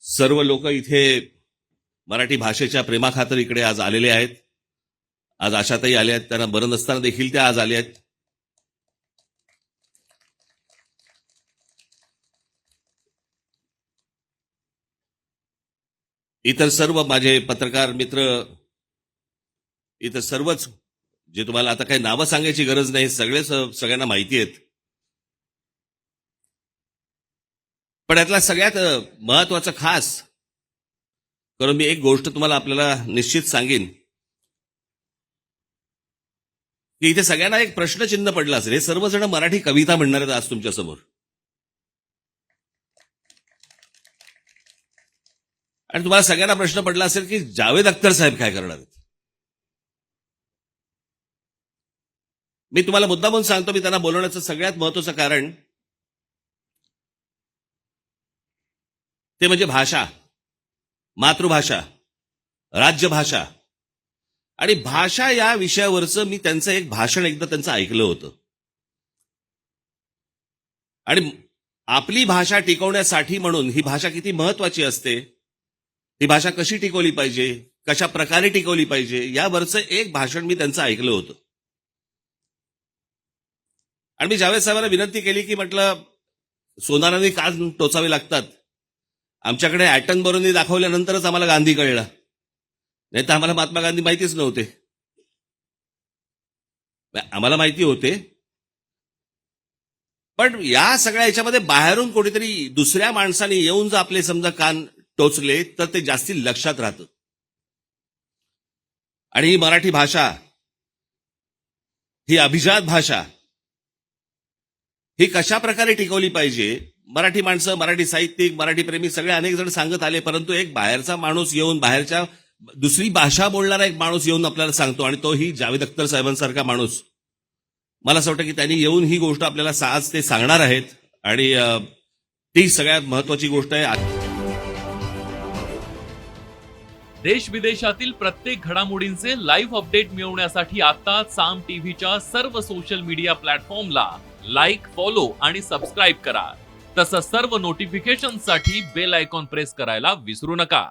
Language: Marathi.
सर्व लोक इथे मराठी भाषेच्या प्रेमाखातर इकडे आज आलेले आहेत. आज आशाताई आल्या आहेत, त्यांना बरं नसताना देखील त्या आज आल्या आहेत. इतर सर्व माझे पत्रकार मित्र, इतर सर्वच जे तुम्हाला आता काही नावं सांगायची गरज नाही, सगळ्यांना माहिती आहेत. पण यातला सगळ्यात महत्वाचं खास करून मी एक गोष्ट तुम्हाला आपल्याला निश्चित सांगेन की इथे सगळ्यांना एक प्रश्नचिन्ह पडलं असेल. हे सर्वजण मराठी कविता म्हणणार आहेत आज तुमच्यासमोर. आणि तुम्हाला सगळ्यांना प्रश्न पडला असेल की जावेद अख्तर साहेब काय करणार आहेत. मी तुम्हाला मुद्दामून सांगतो, मी त्यांना बोलवण्याचं सगळ्यात महत्वाचं कारण ते म्हणजे भाषा, मातृभाषा, राज्यभाषा आणि भाषा या विषयावरचं मी त्यांचं एक भाषण एकदा त्यांचं ऐकलं होतं. आणि आपली भाषा टिकवण्यासाठी म्हणून ही भाषा किती महत्वाची असते, ही भाषा कशी टिकवली पाहिजे, कशा प्रकारे टिकवली पाहिजे, यावरचं एक भाषण मी त्यांचं ऐकलं होतं. आणि मी जावेद साहेबांना विनंती केली की म्हटलं सोनारांनी का टोचावे लागतात, आमच्याकडे ॲटनबरोनी दाखवल्यानंतरच आम्हाला गांधी कळला, नाही तर आम्हाला महात्मा गांधी माहितीच नव्हते. आम्हाला माहिती होते, पण या सगळ्या याच्यामध्ये बाहेरून कोणीतरी दुसऱ्या माणसाने येऊन जर आपले समजा कान टोचले तर ते जास्ती लक्षात राहतं. आणि ही मराठी भाषा, ही अभिजात भाषा, ही कशा प्रकारे टिकवली पाहिजे, मराठी माणसं, मराठी साहित्यिक, मराठी प्रेमी सगळे अनेक जण सांगत आले, परंतु एक बाहेरचा माणूस येऊन, बाहेरच्या दुसरी भाषा बोलणारा एक माणूस येऊन आपल्याला सांगतो, आणि तो ही जावेद अख्तर साहेबांसारखा माणूस. मला असं वाटतं की त्यांनी येऊन ही गोष्ट आपल्याला आज ते सांगणार आहेत. आणि ती सगळ्यात महत्वाची गोष्ट आहे. देश विदेशातील प्रत्येक घडामोडींचे लाईव्ह अपडेट मिळवण्यासाठी आता साम टीव्हीच्या सर्व सोशल मीडिया प्लॅटफॉर्मला लाईक, फॉलो आणि सबस्क्राईब करा. तसंच सर्व नोटिफिकेशनसाठी बेल आयकॉन प्रेस करायला विसरू नका.